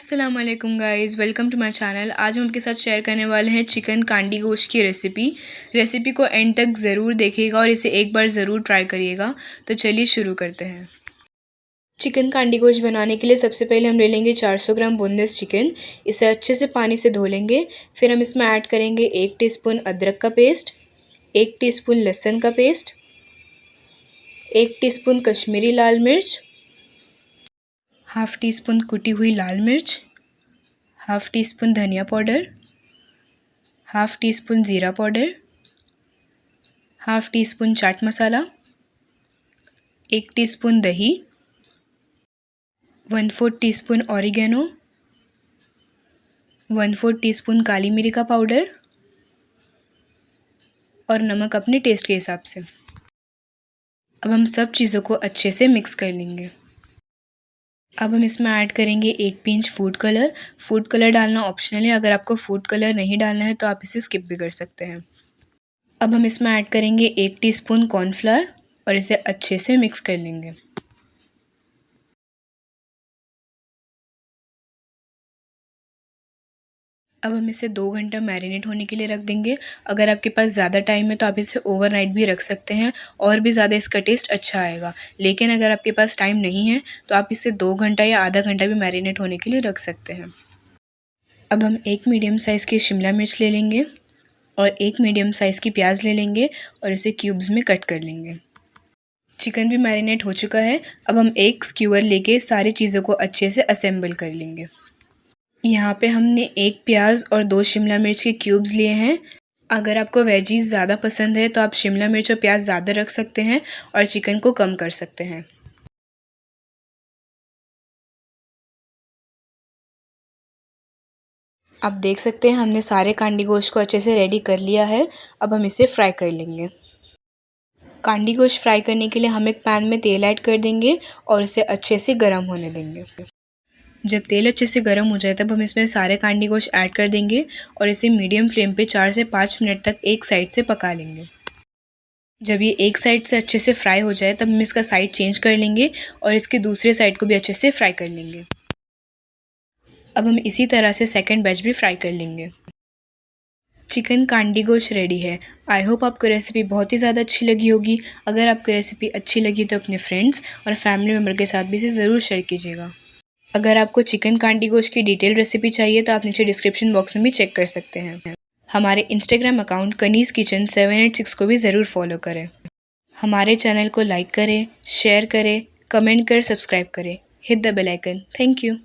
अस्सलाम वालेकुम guys, welcome to my channel. आज हम आपके साथ शेयर करने वाले हैं चिकन कांडी गोश्त की रेसिपी को एंड तक ज़रूर देखिएगा और इसे एक बार ज़रूर ट्राई करिएगा। तो चलिए शुरू करते हैं। चिकन कांडी गोश्त बनाने के लिए सबसे पहले हम ले लेंगे 400 ग्राम बोनलेस चिकन। इसे अच्छे से पानी से धो लेंगे। फिर हम इसमें ऐड करेंगे 1 टीस्पून अदरक का पेस्ट, 1 टीस्पून लहसुन का पेस्ट, 1 टीस्पून कश्मीरी लाल मिर्च, हाफ़ टी स्पून कुटी हुई लाल मिर्च, हाफ़ टी स्पून धनिया पाउडर, हाफ़ टी स्पून ज़ीरा powder, half tea spoon chaat masala, 1 teaspoon दही, 1/4 टीस्पून ऑरिगेनो, 1/4 टीस्पून काली मिर्च का पाउडर और नमक अपने टेस्ट के हिसाब से। अब हम सब चीज़ों को अच्छे से मिक्स कर लेंगे। अब हम इसमें ऐड करेंगे 1 pinch food colour. Food colour डालना ऑप्शनल है, अगर आपको फूड कलर नहीं डालना है तो आप इसे स्किप भी कर सकते हैं। अब हम इसमें ऐड करेंगे 1 टीस्पून कॉर्नफ्लोर और इसे अच्छे से मिक्स कर लेंगे। अब हम इसे 2 घंटा मैरिनेट होने के लिए रख देंगे। अगर आपके पास ज़्यादा टाइम है तो आप इसे ओवरनाइट भी रख सकते हैं और भी ज़्यादा इसका टेस्ट अच्छा आएगा। लेकिन अगर आपके पास टाइम नहीं है तो आप इसे 2 घंटा या आधा घंटा भी मैरिनेट होने के लिए रख सकते हैं। अब हम एक मीडियम साइज़ की शिमला मिर्च ले लेंगे और एक मीडियम साइज़ की प्याज ले लेंगे और इसे क्यूब्स में कट कर लेंगे। चिकन भी मैरिनेट हो चुका है। अब हम एक स्क्यूअर लेके सारी चीज़ों को अच्छे से असेंबल कर लेंगे। यहाँ पे हमने 1 प्याज और 2 शिमला मिर्च के क्यूब्स लिए हैं। अगर आपको वेजीज़ ज़्यादा पसंद है तो आप शिमला मिर्च और प्याज ज़्यादा रख सकते हैं और चिकन को कम कर सकते हैं। आप देख सकते हैं हमने सारे कांडी गोश्त को अच्छे से रेडी कर लिया है। अब हम इसे फ्राई कर लेंगे। कांडी गोश्त फ्राई करने के लिए हम एक पैन में तेल ऐड कर देंगे और इसे अच्छे से गर्म होने देंगे। जब तेल अच्छे से गर्म हो जाए तब हम इसमें सारे कांडी गोश्त ऐड कर देंगे और इसे मीडियम फ्लेम पे 4 से 5 मिनट तक एक साइड से पका लेंगे। जब ये एक साइड से अच्छे से फ्राई हो जाए तब हम इसका साइड चेंज कर लेंगे और इसके दूसरे साइड को भी अच्छे से फ्राई कर लेंगे। अब हम इसी तरह से सेकंड बैच भी फ्राई कर लेंगे। चिकन कांडी गोश्त रेडी है। आई होप आपको रेसिपी बहुत ही ज़्यादा अच्छी लगी होगी। अगर आपको रेसिपी अच्छी लगी तो अपने फ्रेंड्स और फैमिली मेम्बर के साथ भी इसे ज़रूर शेयर कीजिएगा। अगर आपको चिकन कांडी गोश्त की डिटेल रेसिपी चाहिए तो आप नीचे डिस्क्रिप्शन बॉक्स में भी चेक कर सकते हैं। हमारे इंस्टाग्राम अकाउंट कनीज़ किचन 786 को भी ज़रूर फॉलो करें। हमारे चैनल को लाइक करें, शेयर करें, कमेंट कर सब्सक्राइब करें। Hit the bell icon. Thank you.